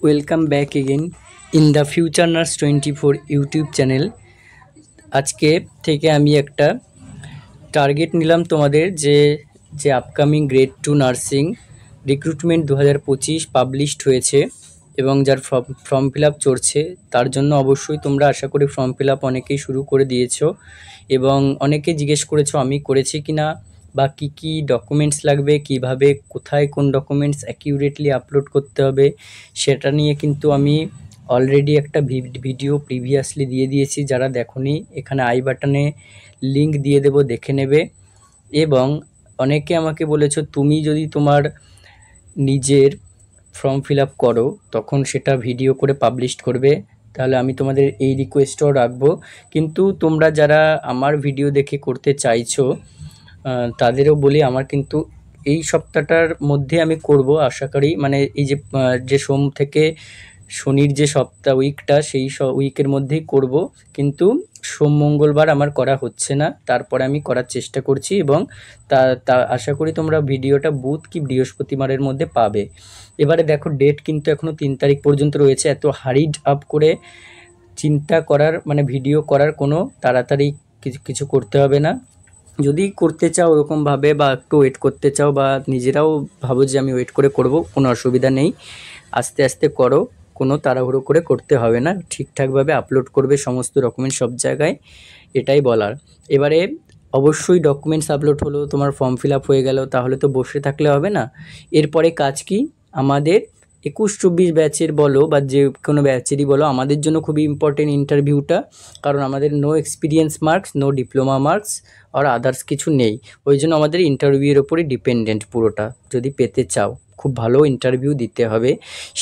Welcome back again in the future nurse 24 YouTube channel. আজকে থেকে আমি একটা টার্গেট নিলাম তোমাদের যে upcoming grade 2 nursing recruitment 2025 published হয়েছে এবং যার ফর্ম ফিল আপ চলছে, তার জন্য অবশ্যই তোমরা আশা করি ফর্ম ফিল আপ অনেকেই শুরু করে দিয়েছো এবং অনেকে জিজ্ঞেস করেছো আমি করেছি কিনা বা কি কি ডকুমেন্টস লাগবে, কিভাবে কোথায় কোন ডকুমেন্টস অ্যাকিউরেটলি আপলোড করতে হবে, সেটা নিয়ে কিন্তু আমি অলরেডি একটা ভিডিও প্রিভিয়াসলি দিয়ে দিয়েছি। যারা দেখোনি, এখানে আই বাটনে লিঙ্ক দিয়ে দেবো, দেখে নেবে। এবং অনেকে আমাকে বলেছো তুমি যদি তোমার নিজের ফর্ম ফিল আপ করো তখন সেটা ভিডিও করে পাবলিশ করবে, তাহলে আমি তোমাদের এই রিকোয়েস্টও রাখবো। কিন্তু তোমরা যারা আমার ভিডিও দেখে করতে চাইছো তাদেরও বলি, আমার কিন্তু এই সপ্তাহটার মধ্যে আমি করব আশা করি। মানে এই যে সোম থেকে শনির যে সপ্তাহ উইকটা, সেই উইকের মধ্যেই করব, কিন্তু সোম মঙ্গলবার আমার করা হচ্ছে না, তারপরে আমি করার চেষ্টা করছি এবং তা আশা করি তোমরা ভিডিওটা বুধ কি বৃহস্পতিবারের মধ্যে পাবে। এবারে দেখো, ডেট কিন্তু এখনও 3 তারিখ পর্যন্ত রয়েছে। এত হারিড আপ করে চিন্তা করার মানে ভিডিও করার কোনো তাড়াতাড়ি কিছু করতে হবে না। যদি করতে চাও ওরকমভাবে বা একটু ওয়েট করতে চাও বা নিজেরাও ভাবো যে আমি ওয়েট করে করব, কোনো অসুবিধা নেই, আস্তে আস্তে করো, কোনো তাড়াহুড়ো করে করতে হবে না, ঠিকঠাকভাবে আপলোড করবে সমস্ত ডকুমেন্ট সব জায়গায়, এটাই বলার। এবারে অবশ্যই ডকুমেন্টস আপলোড হলো, তোমার ফর্ম ফিল আপ হয়ে গেল, তাহলে তো বসে থাকলে হবে না। এরপরে কাজ কি, আমাদের 21-24 ব্যাচের বলো বা যে কোনো ব্যাচেরই বলো, আমাদের জন্য খুবই ইম্পর্টেন্ট ইন্টারভিউটা, কারণ আমাদের no experience marks, no diploma marks আর আদার্স কিছু নেই। ওই জন্য আমাদের ইন্টারভিউয়ের ওপরই ডিপেন্ডেন্ট পুরোটা। যদি পেতে চাও খুব ভালো ইন্টারভিউ দিতে হবে।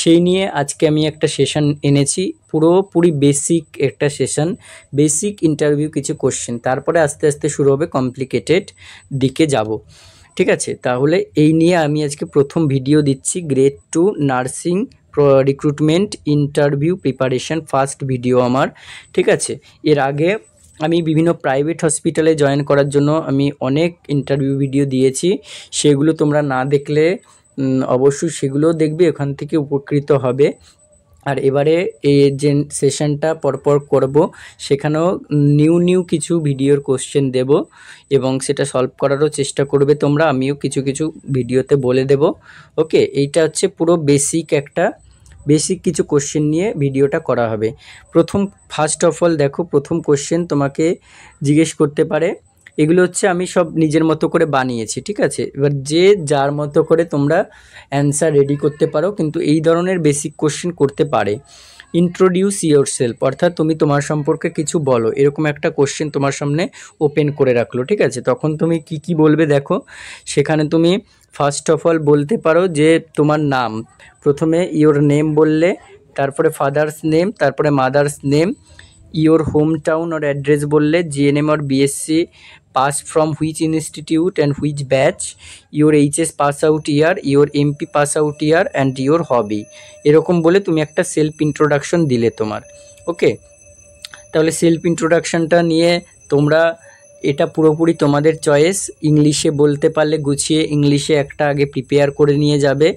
সেই নিয়ে আজকে আমি একটা সেশন এনেছি, পুরোপুরি বেসিক একটা সেশন, বেসিক ইন্টারভিউ কিছু কোশ্চেন, তারপরে আস্তে আস্তে শুরু হবে কমপ্লিকেটেড দিকে যাব। ঠিক আছে, তাহলে এই নিয়ে আমি আজকে প্রথম ভিডিও দিচ্ছি, grade 2 nursing recruitment interview preparation, first video আমার। ঠিক আছে, এর আগে আমি বিভিন্ন প্রাইভেট হসপিটালে জয়েন করার জন্য আমি অনেক ইন্টারভিউ ভিডিও দিয়েছি, সেগুলো তোমরা না দেখলে অবশ্যই সেগুলোও দেখবে, ওখান থেকে উপকৃত হবে। আর এবারে এই যে সেশনটা পরপর করব, সেখানেও নিউ কিছু ভিডিওর কোশ্চেন দেব এবং সেটা সলভ করারও চেষ্টা করবে তোমরা, আমিও কিছু কিছু ভিডিওতে বলে দেব। ওকে, এইটা হচ্ছে পুরো বেসিক কিছু কোশ্চেন নিয়ে ভিডিওটা করা হবে। ফার্স্ট অফ অল দেখো, প্রথম কোশ্চেন তোমাকে জিজ্ঞেস করতে পারে, এগুলো হচ্ছে আমি সব নিজের মতো করে বানিয়েছি। ঠিক আছে, এবার যে যার মতো করে তোমরা অ্যান্সার রেডি করতে পারো, কিন্তু এই ধরনের বেসিক কোশ্চেন করতে পারে। ইন্ট্রোডিউস ইয়োর সেলফ, অর্থাৎ তুমি তোমার সম্পর্কে কিছু বলো, এরকম একটা কোশ্চেন তোমার সামনে ওপেন করে রাখলো। ঠিক আছে, তখন তুমি কি বলবে দেখো, সেখানে তুমি ফার্স্ট অফ অল বলতে পারো যে তোমার নাম, প্রথমে ইয়োর নেম বললে, তারপরে ফাদার্স নেম, তারপরে mother's name, your home town or address বললে, GNM or BSc pass from which institute and which batch, your HS pass out year, your MP pass out year and your hobby, এরকম বলে তুমি একটা self introduction দিলে তোমার। ওকে, তাহলে self ইন্ট্রোডাকশানটা নিয়ে তোমরা, এটা পুরোপুরি তোমাদের চয়েস, ইংলিশে বলতে পারলে গুছিয়ে ইংলিশে একটা আগে প্রিপেয়ার করে নিয়ে যাবে,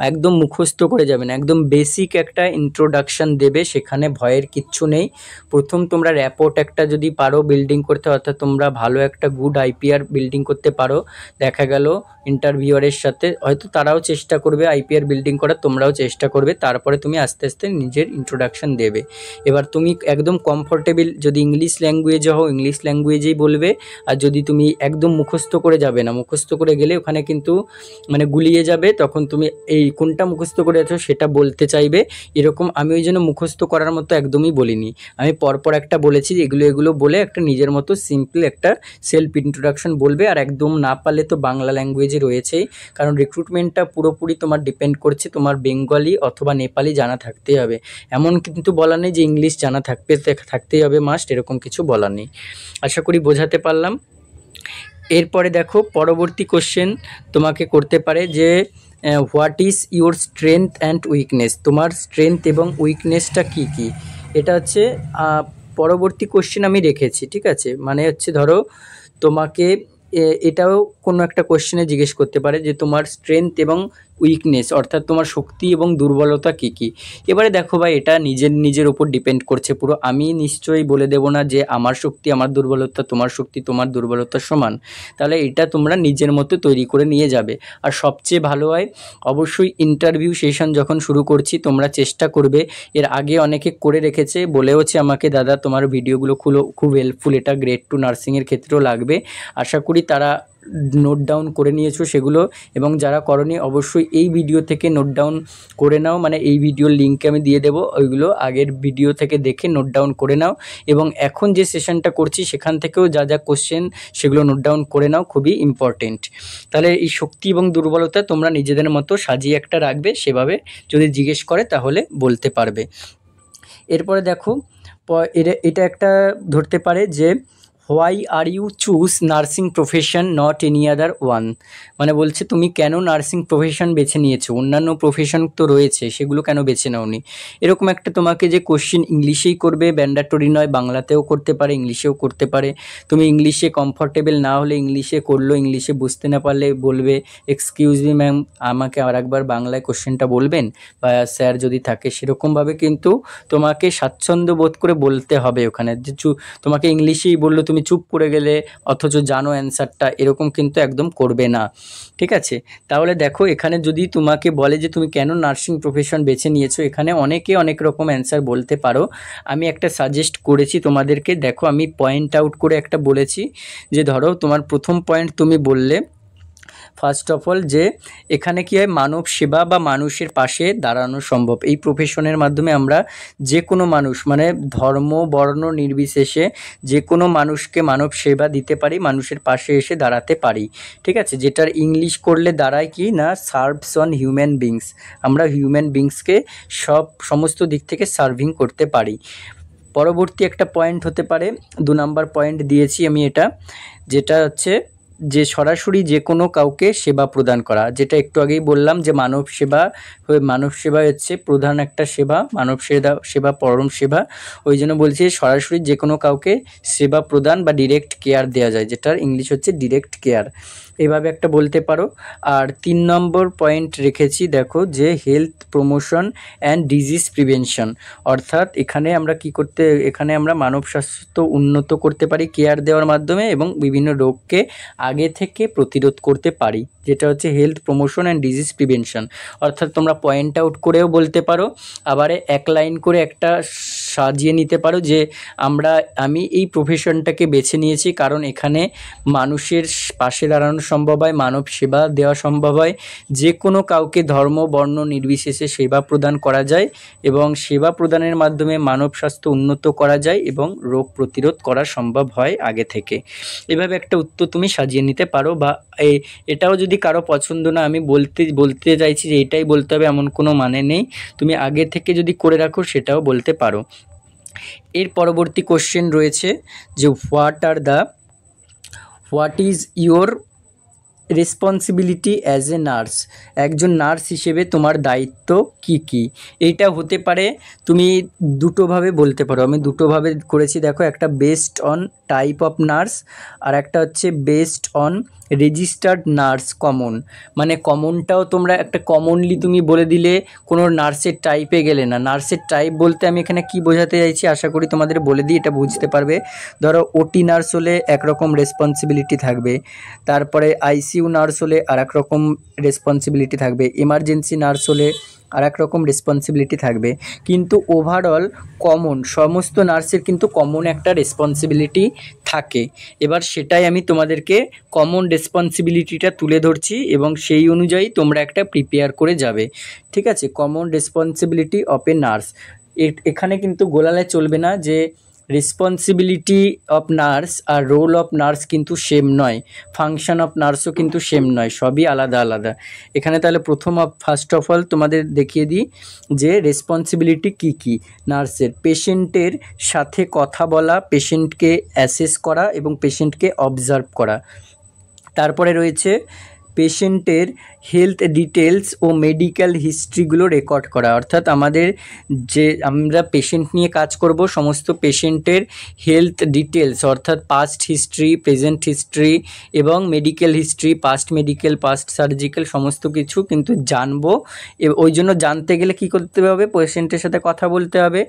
একদম মুখস্থ করে যাবে না, একদম বেসিক একটা ইন্ট্রোডাকশান দেবে, সেখানে ভয়ের কিচ্ছু নেই। প্রথম তোমরা র্যাপোর্ট একটা যদি পারো বিল্ডিং করতে, অর্থাৎ তোমরা ভালো একটা গুড আইপিআর বিল্ডিং করতে পারো, দেখা গেল ইন্টারভিউয়ারের সাথে হয়তো তারাও চেষ্টা করবে আইপিআর বিল্ডিং করার, তোমরাও চেষ্টা করবে, তারপরে তুমি আস্তে আস্তে নিজের ইন্ট্রোডাকশান দেবে। এবার তুমি একদম কমফোর্টেবল, যদি ইংলিশ ল্যাঙ্গুয়েজে হও ইংলিশ ল্যাঙ্গুয়েজেই বলবে, আর যদি তুমি একদম মুখস্থ করে যাবে না, মুখস্থ করে গেলে ওখানে কিন্তু মানে গুলিয়ে যাবে, তখন তুমি এই কোনটা মুখস্থ করে আছো সেটা বলতে চাইবে, এরকম। আমি ওই জন্য মুখস্থ করার মতো একদমই বলিনি, আমি পরপর একটা বলেছি, এগুলো বলে একটা নিজের মতো সিম্পল একটা সেলফ ইন্ট্রোডাকশন বলবে। আর একদম না পারলে তো বাংলা ল্যাঙ্গুয়েজে রয়েছেই, কারণ রিক্রুটমেন্টটা পুরোপুরি তোমার ডিপেন্ড করছে, তোমার বেঙ্গলি অথবা নেপালি জানা থাকতেই হবে, এমন কিন্তু বলা নেই যে ইংলিশ জানা থাকতেই হবে মাস্ট, এরকম কিছু বলা নেই। আশা করি বোঝাতে পারলাম। এরপরে দেখো, পরবর্তী কোশ্চেন তোমাকে করতে পারে যে what is your strength and weakness, তোমার স্ট্রেংথ এবং উইকনেসটা কি কি, এটা হচ্ছে পরবর্তী কোশ্চেন আমি রেখেছি। ঠিক আছে, মানে হচ্ছে ধরো তোমাকে এটাও কোনো একটা কোশ্চেনে জিজ্ঞেস করতে পারে যে তোমার স্ট্রেংথ এবং উইকনেস, অর্থাৎ তোমার শক্তি এবং দুর্বলতা কী কী। এবারে দেখো ভাই, এটা নিজের ওপর ডিপেন্ড করছে পুরো। আমি নিশ্চয়ই বলে দেবো না যে আমার শক্তি আমার দুর্বলতা, তোমার শক্তি তোমার দুর্বলতা সমান। তাহলে এটা তোমরা নিজের মতো তৈরি করে নিয়ে যাবে। আর সবচেয়ে ভালো হয় অবশ্যই ইন্টারভিউ সেশন যখন শুরু করছি তোমরা চেষ্টা করবে, এর আগে অনেকে করে রেখেছে, বলেওছে আমাকে দাদা তোমার ভিডিওগুলো খুব হেল্পফুল, এটা গ্রেড 2 নার্সিংয়ের ক্ষেত্রেও লাগবে। আশা করি তারা নোট ডাউন করে নিয়েছো সেগুলো, এবং যারা করনি অবশ্যই এই ভিডিও থেকে নোট ডাউন করে নাও, মানে এই ভিডিওর লিঙ্কে আমি দিয়ে দেবো, ওইগুলো আগের ভিডিও থেকে দেখে নোট ডাউন করে নাও, এবং এখন যে সেশনটা করছি সেখান থেকেও যা যা কোশ্চেন সেগুলো নোট ডাউন করে নাও, খুবই ইম্পর্টেন্ট। তাহলে এই শক্তি এবং দুর্বলতা তোমরা নিজেদের মতো সাজিয়ে একটা রাখবে, সেভাবে যদি জিজ্ঞেস করে তাহলে বলতে পারবে। এরপরে দেখো, এটা একটা ধরতে পারে যে why are you choose nursing profession not any other one, মানে বলছে তুমি কেন নার্সিং প্রফেশন বেছে নিয়েছো, অন্যান্য প্রফেশন তো রয়েছে সেগুলো কেন বেছে নাওনি। এরকম একটা তোমাকে যে কোশ্চেন ইংলিশেই করবে, ম্যান্ডেটরি নয়, বাংলাতেও করতে পারে, ইংলিশেও করতে পারে। তুমি ইংলিশে কমফর্টেবল না হলে ইংলিশে করলো, ইংলিশে বুঝতে না পারলে বলবে এক্সকিউজ মি ম্যাম, আমাকে আর একবার বাংলায় কোশ্চেনটা বলবেন, বা স্যার যদি থাকে সেরকমভাবে কিন্তু তোমাকে স্বাচ্ছন্দ্য বোধ করে বলতে হবে ওখানে। যে তোমাকে ইংলিশেই বললো, তুমি চুপ করে গেলে অথচ জানো অ্যান্সারটা, এরকম কিন্তু একদম করবে না, ঠিক আছে। তাহলে দেখো, এখানে যদি তোমাকে বলে যে তুমি কেন নার্সিং প্রফেশন বেছে নিয়েছো, এখানে অনেকে অনেক রকম অ্যান্সার বলতে পারো। আমি একটা সাজেস্ট করেছি তোমাদেরকে, দেখো আমি পয়েন্ট আউট করে একটা বলেছি, যে ধরো তোমার প্রথম পয়েন্ট তুমি বললে ফার্স্ট অফ অল যে এখানে কী হয়, মানব সেবা বা মানুষের পাশে দাঁড়ানো সম্ভব। এই প্রফেশনের মাধ্যমে আমরা যে কোনো মানুষ, মানে ধর্ম বর্ণ নির্বিশেষে যে কোনো মানুষকে মানব সেবা দিতে পারি, মানুষের পাশে এসে দাঁড়াতে পারি, ঠিক আছে। যেটার ইংলিশ করলে দাঁড়ায় কি না, সার্ভস অন হিউম্যান বিংস, আমরা হিউম্যান বিংসকে সমস্ত দিক থেকে সার্ভিং করতে পারি। পরবর্তী একটা পয়েন্ট হতে পারে, 2 নাম্বার পয়েন্ট দিয়েছি আমি এটা, যেটা হচ্ছে যে সরাসরি যে কোনো কাউকে সেবা প্রদান করা, যেটা একটু আগেই বললাম যে মানব সেবা হচ্ছে প্রধান একটা সেবা, মানব সেবা পরম সেবা। ওই জন্য বলছি সরাসরি যে কোনো কাউকে সেবা প্রদান বা ডিরেক্ট কেয়ার দেওয়া যায়, যেটার ইংলিশ হচ্ছে ডিরেক্ট কেয়ার, এভাবে একটা বলতে পারো। আর 3 নম্বর পয়েন্ট রেখেছি দেখো, যে health promotion and disease prevention, অর্থাৎ এখানে আমরা মানব স্বাস্থ্য উন্নত করতে পারি কেয়ার দেওয়ার মাধ্যমে, এবং বিভিন্ন রোগকে আগে থেকে প্রতিরোধ করতে পারি, যেটা হচ্ছে health promotion and disease prevention. অর্থাৎ তোমরা পয়েন্ট আউট করেও বলতে পারো, আবার এক লাইন করে একটা সাজিয়ে নিতে পারো, যে আমি এই প্রফেশনটাকে বেছে নিয়েছি কারণ এখানে মানুষের পাশে দাঁড়ানো সম্ভব হয়, মানব সেবা দেওয়া সম্ভব হয়, যে কোনো কাউকে ধর্ম বর্ণ নির্বিশেষে সেবা প্রদান করা যায়, এবং সেবা প্রদানের মাধ্যমে মানব স্বাস্থ্য উন্নত করা যায় এবং রোগ প্রতিরোধ করা সম্ভব হয় আগে থেকে। এভাবে একটা উত্তর তুমি সাজিয়ে নিতে পারো। বা এটাও যদি কারো পছন্দ না, আমি বলতে চাইছি যে এটাই বলতে হবে এমন কোনো মানে নেই, তুমি আগে থেকে যদি করে রাখো সেটাও বলতে পারো। এর পরবর্তী কোশ্চেন রয়েছে যে what is your responsibility as a nurse, একজন নার্স হিসেবে তোমার দায়িত্ব কি কি। এইটা হতে পারে, তুমি দুটোভাবে বলতে পারো, আমি দুটোভাবে করেছি দেখো, একটা based on type of nurse, আর একটা হচ্ছে based on registered nurse common. মানে কমনটাও তোমরা একটা কমনলি তুমি বলে দিলে কোনো নার্সের টাইপে গেলে না। নার্সের টাইপ বলতে আমি এখানে কি বোঝাতে চাইছি আশা করি তোমাদের বলে দিই, এটা বুঝতে পারবে। ধরো ওটি নার্স হলে একরকম রেসপন্সিবিলিটি থাকবে, তারপরে আইসিইউ নার্স হলে আর এক রকম রেসপন্সিবিলিটি থাকবে, এমার্জেন্সি নার্স হলে আর এক রকম রেসপন্সিবিলিটি থাকবে, কিন্তু ওভারঅল কমন সমস্ত নার্সের কিন্তু কমন একটা রেসপন্সিবিলিটি থাকে। এবার সেটাই আমি তোমাদেরকে কমন রেসপন্সিবিলিটিটা তুলে ধরছি, এবং সেই অনুযায়ী তোমরা একটা প্রিপেয়ার করে যাবে, ঠিক আছে। Common responsibility of a nurse, এখানে কিন্তু গোলালে চলবে না যে রেসপন্সিবিলিটি অফ নার্স আর রোল অফ নার্স কিন্তু সেম নয়, ফাংশন অফ নার্সও কিন্তু সেম নয়, সবই আলাদা আলাদা। এখানে তাহলে ফার্স্ট অফ অল তোমাদের দেখিয়ে দিই যে রেসপন্সিবিলিটি কি কি নার্সের। পেশেন্টের সাথে কথা বলা, পেশেন্টকে অ্যাসেস করা এবং পেশেন্টকে অবজার্ভ করা। তারপরে রয়েছে পেশেন্টের হেলথ ডিটেলস ও মেডিকেল হিস্ট্রিগুলো রেকর্ড করা। অর্থাৎ আমাদের যে আমরা পেশেন্ট নিয়ে কাজ করব, সমস্ত পেশেন্টের হেলথ ডিটেলস অর্থাৎ পাস্ট হিস্ট্রি, প্রেজেন্ট হিস্ট্রি এবং medical history, past medical, past surgical সমস্ত কিছু কিন্তু জানবো। ওই জন্য জানতে গেলে কী করতে হবে, পেশেন্টের সাথে কথা বলতে হবে।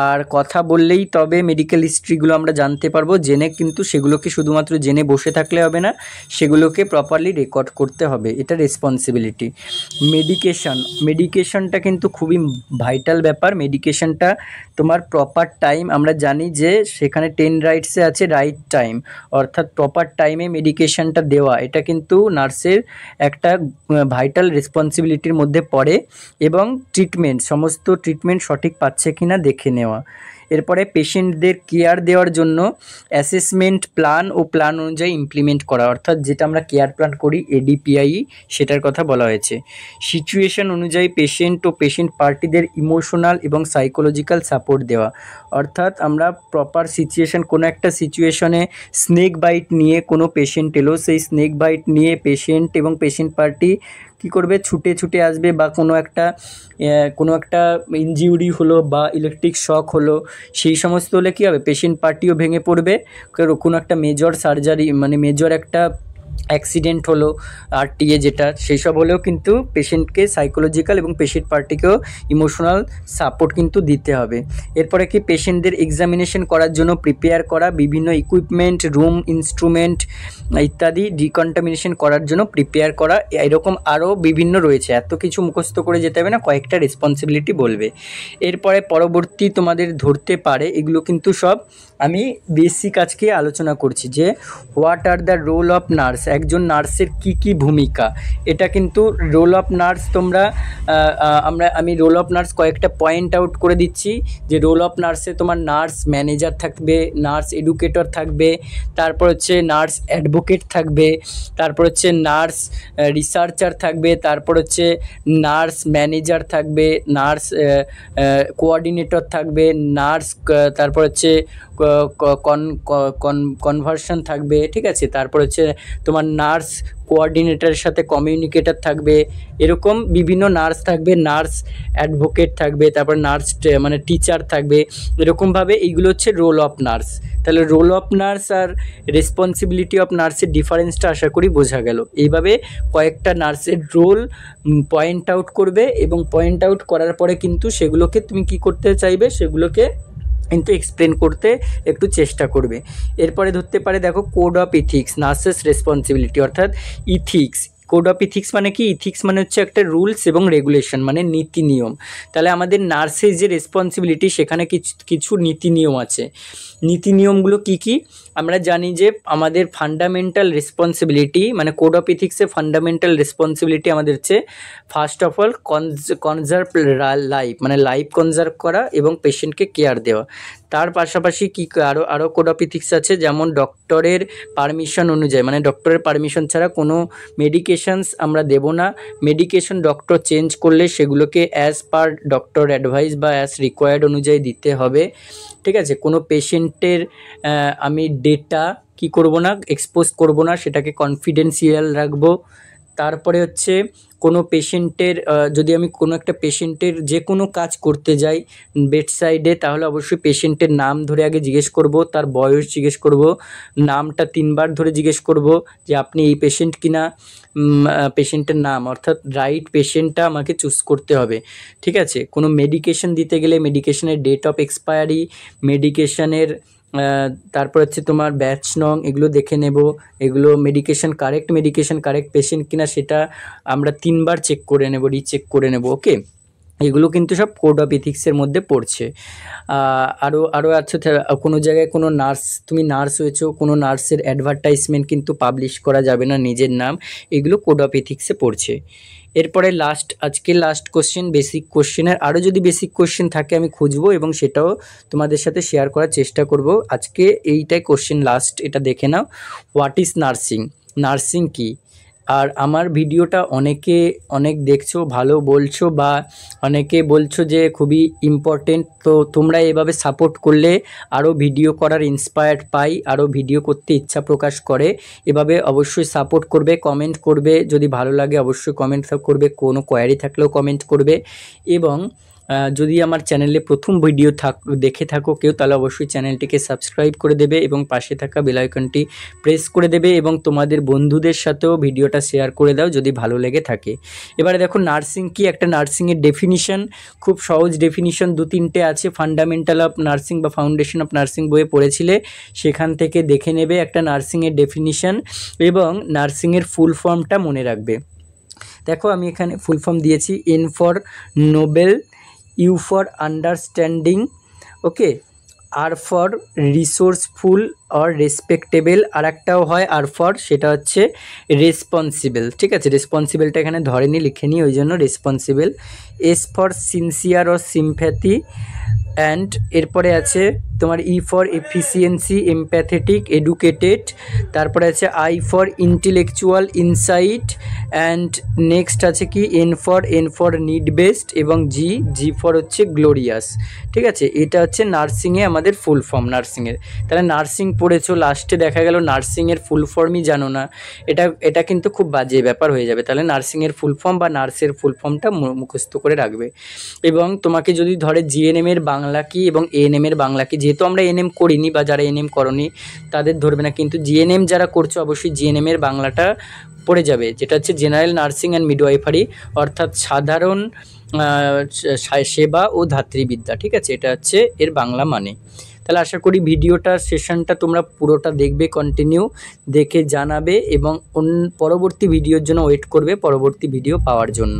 আর কথা বললেই তবে মেডিকেল হিস্ট্রিগুলো আমরা জানতে পারবো। জেনে কিন্তু সেগুলোকে শুধুমাত্র জেনে বসে থাকলে হবে না, সেগুলোকে প্রপারলি রেকর্ড করতে হবে, এটা রেসপন্সিবিলিটি। মেডিকেশনটা কিন্তু খুবই ভাইটাল ব্যাপার। মেডিকেশনটা তোমার প্রপার টাইম, আমরা জানি যে সেখানে 10 রাইটসে আছে রাইট টাইম, অর্থাৎ প্রপার টাইমে মেডিকেশনটা দেওয়া, এটা কিন্তু নার্সের একটা ভাইটাল রেসপন্সিবিলিটির মধ্যে পড়ে। এবং ট্রিটমেন্ট, সমস্ত ট্রিটমেন্ট সঠিক পাচ্ছে কি না দেখে নেওয়া। এরপরে পেশেন্টদের কেয়ার দেওয়ার জন্য অ্যাসেসমেন্ট প্ল্যান ও প্ল্যান অনুযায়ী ইমপ্লিমেন্ট করা, অর্থাৎ যেটা আমরা কেয়ার প্ল্যান করি এডিপিআই, সেটার কথা বলা হয়েছে। সিচুয়েশন অনুযায়ী পেশেন্ট ও পেশেন্ট পার্টিদের ইমোশনাল এবং সাইকোলজিক্যাল সাপোর্ট দেওয়া, অর্থাৎ আমরা প্রপার সিচুয়েশন, কোনো একটা সিচুয়েশনে স্নেক বাইট নিয়ে কোনো পেশেন্ট এলো, সেই স্নেক বাইট নিয়ে পেশেন্ট এবং পেশেন্ট পার্টি কী করবে, ছুটে ছুটে আসবে। বা কোনো একটা ইনজিউরি হলো বা ইলেকট্রিক শক হলো, সেই সমস্ত হলে কী হবে, পেশেন্ট পার্টিও ভেঙে পড়বে। কোনো একটা মেজর সার্জারি মানে মেজর একটা অ্যাক্সিডেন্ট হলো, আরটিএ যেটা, সেই সব হলেও কিন্তু পেশেন্টকে সাইকোলজিক্যাল এবং পেশেন্ট পার্টিকেও ইমোশনাল সাপোর্ট কিন্তু দিতে হবে। এরপরে কি, পেশেন্টদের এক্সামিনেশন করার জন্য প্রিপেয়ার করা, বিভিন্ন ইকুইপমেন্ট, রুম, ইনস্ট্রুমেন্ট ইত্যাদি ডিকন্টামিনেশন করার জন্য প্রিপেয়ার করা। এরকম আরও বিভিন্ন রয়েছে, এত কিছু মুখস্থ করে যেতে হবে না, কয়েকটা রেসপন্সিবিলিটি বলবে। এরপরে পরবর্তী তোমাদের ধরতে পারে, এগুলো কিন্তু সব আমি বেসিক আজকে আলোচনা করছি, যে what are the role of nurse, একজন নার্সের কি কি ভূমিকা। এটা কিন্তু রোল অফ নার্স তোমরা আমি রোল অফ নার্স কয়েকটা পয়েন্ট আউট করে দিচ্ছি। যে রোল অফ নার্সে তোমার নার্স ম্যানেজার থাকবে, নার্স এডুকেটর থাকবে, তারপর হচ্ছে নার্স অ্যাডভোকেট থাকবে, তারপর হচ্ছে নার্স রিসার্চার থাকবে, তারপর হচ্ছে নার্স ম্যানেজার থাকবে, নার্স কোঅর্ডিনেটর থাকবে, নার্স তারপর হচ্ছে কনভার্সন থাকবে, ঠিক আছে। তারপর হচ্ছে তোমার নার্স কোঅর্ডিনেটরের সাথে কমিউনিকেটর থাকবে, এরকম বিভিন্ন নার্স থাকবে, নার্স অ্যাডভোকেট থাকবে, তারপর নার্স মানে টিচার থাকবে, এরকমভাবে এইগুলো হচ্ছে রোল অফ নার্স। তাহলে রোল অফ নার্স আর রেসপন্সিবিলিটি অফ নার্সের ডিফারেন্সটা আশা করি বোঝা গেল। এইভাবে কয়েকটা নার্সের রোল পয়েন্ট আউট করবে, এবং পয়েন্ট আউট করার পরে কিন্তু সেগুলোকে তুমি কি করতে চাইবে, সেগুলোকে কিন্তু এক্সপ্লেন করতে একটু চেষ্টা করবে। এরপরে ধরতে পারে, দেখো code of ethics, nurses responsibility, অর্থাৎ ইথিক্স। কোড অফ ইথিক্স মানে কি, ইথিক্স মানে হচ্ছে একটা রুলস এবং রেগুলেশন, মানে নীতি নিয়ম। তাহলে আমাদের নার্সের যে রেসপন্সিবিলিটি, সেখানে কিছু নীতি নিয়ম আছে। নীতি নিয়মগুলো কি কি আমরা জানি, যে আমাদের ফান্ডামেন্টাল রেসপন্সিবিলিটি, মানে কোড অফ ইথিক্সের ফান্ডামেন্টাল রেসপন্সিবিলিটি আমাদের হচ্ছে first of all conserve life, মানে লাইফ কনজার্ভ করা এবং পেশেন্টকে কেয়ার দেওয়া। তার পাশাপাশি কি আরও কোড অফ ইথিক্স আছে, যেমন ডক্টরের পারমিশন অনুযায়ী, মানে ডক্টরের পারমিশন ছাড়া কোনো মেডিকেশনস আমরা দেব না। মেডিকেশন ডক্টর চেঞ্জ করলে সেগুলোকে অ্যাজ পার ডক্টর অ্যাডভাইস বা অ্যাজ রিকোয়ার্ড অনুযায়ী দিতে হবে, ঠিক আছে। কোনো পেশেন্টের আমি ডেটা কি করব না, এক্সপোজ করব না, সেটাকে কনফিডেন্সিয়াল রাখবো। তারপরে হচ্ছে কোনো পেশেন্টের যদি আমি কোনো একটা পেশেন্টের যে কোনো কাজ করতে যাই বেড সাইডে, তাহলে অবশ্যই পেশেন্টের নাম ধরে আগে জিজ্ঞেস করব, তার বয়স জিজ্ঞেস করব, নামটা 3 বার ধরে জিজ্ঞেস করব যে আপনি এই পেশেন্ট কিনা, পেশেন্টের নাম, অর্থাৎ রাইট পেশেন্টটা আমাকে চুজ করতে হবে, ঠিক আছে। কোনো মেডিকেশন দিতে গেলে মেডিকেশনের ডেট অফ এক্সপায়ারি, মেডিকেশনের তারপর হচ্ছে তোমার ব্যাচ নং, এগুলো দেখে নেব। এগুলো মেডিকেশন কারেক্ট পেশেন্ট কিনা সেটা আমরা 3 বার চেক করে নেব, রিচেক করে নেব, ওকে। এগুলো কিন্তু সব কোড অফ ইথিক্সের মধ্যে পড়ছে। আরও আছে, কোনো জায়গায় কোনো তুমি নার্স হয়েছো, কোনো নার্সের অ্যাডভার্টাইজমেন্ট কিন্তু পাবলিশ করা যাবে না, নিজের নাম, এগুলো কোড অফ ইথিক্সে পড়ছে। এরপরে আজকে লাস্ট কোশ্চেন, বেসিক কোশ্চেনের আরও যদি বেসিক কোশ্চেন থাকে আমি খুঁজবো এবং সেটাও তোমাদের সাথে শেয়ার করার চেষ্টা করব। আজকে এইটাই কোশ্চেন লাস্ট, এটা দেখে নাও। হোয়াট ইজ নার্সিং, নার্সিং কি? আর আমার ভিডিওটা অনেকে অনেক দেখছো, ভালো বলছো, বা অনেকে বলছো যে খুবই ইম্পর্টেন্ট। তো তোমরা এভাবে সাপোর্ট করলে আরও ভিডিও করার ইন্সপায়ার্ড পাই, আরও ভিডিও করতে ইচ্ছা প্রকাশ করে। এভাবে অবশ্যই সাপোর্ট করবে, কমেন্ট করবে, যদি ভালো লাগে অবশ্যই কমেন্ট করবে, কোনো কোয়ারি থাকলেও কমেন্ট করবে। এবং যদি আমার চ্যানেলে প্রথম ভিডিও দেখে থাকো কেউ, তাহলে অবশ্যই চ্যানেলটিকে সাবস্ক্রাইব করে দেবে এবং পাশে থাকা বেল আইকনটি প্রেস করে দেবে এবং তোমাদের বন্ধুদের সাথেও ভিডিওটা শেয়ার করে দাও যদি ভালো লেগে থাকে। এবারে দেখো নার্সিং কি, একটা নার্সিংয়ের ডেফিনিশন, খুব সহজ ডেফিনিশন 2-3টে আছে। ফান্ডামেন্টাল অফ নার্সিং বা ফাউন্ডেশন অফ নার্সিং বইয়ে পড়েছিলে, সেখান থেকে দেখে নেবে একটা নার্সিংয়ের ডেফিনিশন এবং নার্সিংয়ের ফুল ফর্মটা মনে রাখবে। দেখো আমি এখানে ফুল ফর্ম দিয়েছি, N for noble, U for understanding, okay, R for resourceful or respectable, আর একটাও হয় আর ফর, সেটা হচ্ছে রেসপন্সিবল। ঠিক আছে, রেসপন্সিবলটা এখানে ধরেনি, লিখে নিই, ওই জন্য responsible. S for sincere or sympathy, and এরপরে আছে তোমার E for efficiency, empathetic, educated. তারপরে আছে I for intellectual, insight, and next আছে কি এন ফর নিড বেসড, এবং জি ফর হচ্ছে গ্লোরিয়াস। ঠিক আছে, এটা হচ্ছে নার্সিংয়ে আমাদের ফুল ফর্ম নার্সিংয়ের। তাহলে নার্সিং পড়েছো, লাস্টে দেখা গেল নার্সিংয়ের ফুল ফর্মই জানো না, এটা কিন্তু খুব বাজে ব্যাপার হয়ে যাবে। তাহলে নার্সিংয়ের ফুল ফর্ম বা নার্সের ফুল ফর্মটা মুখস্থ করে রাখবে। এবং তোমাকে যদি ধরে জিএনএম এর বাংলা কি এবং এএনএম এর বাংলা কি, যেহেতু আমরা এনএম করিনি বা যারা এনএম করনি তাদের ধরবে না, কিন্তু জিএনএম যারা করছো অবশ্যই জিএনএম এর বাংলাটা পড়ে যাবে, যেটা হচ্ছে জেনারেল নার্সিং অ্যান্ড মিডওয়াইফারি, অর্থাৎ সাধারণ সেবা ও ধাত্রীবিদ্যা। ঠিক আছে, এটা হচ্ছে এর বাংলা মানে। তাহলে আশা করি ভিডিওটার সেশনটা তোমরা পুরোটা দেখবে, কন্টিনিউ দেখে জানাবে এবং পরবর্তী ভিডিওর জন্য ওয়েট করবে, পরবর্তী ভিডিও পাওয়ার জন্য।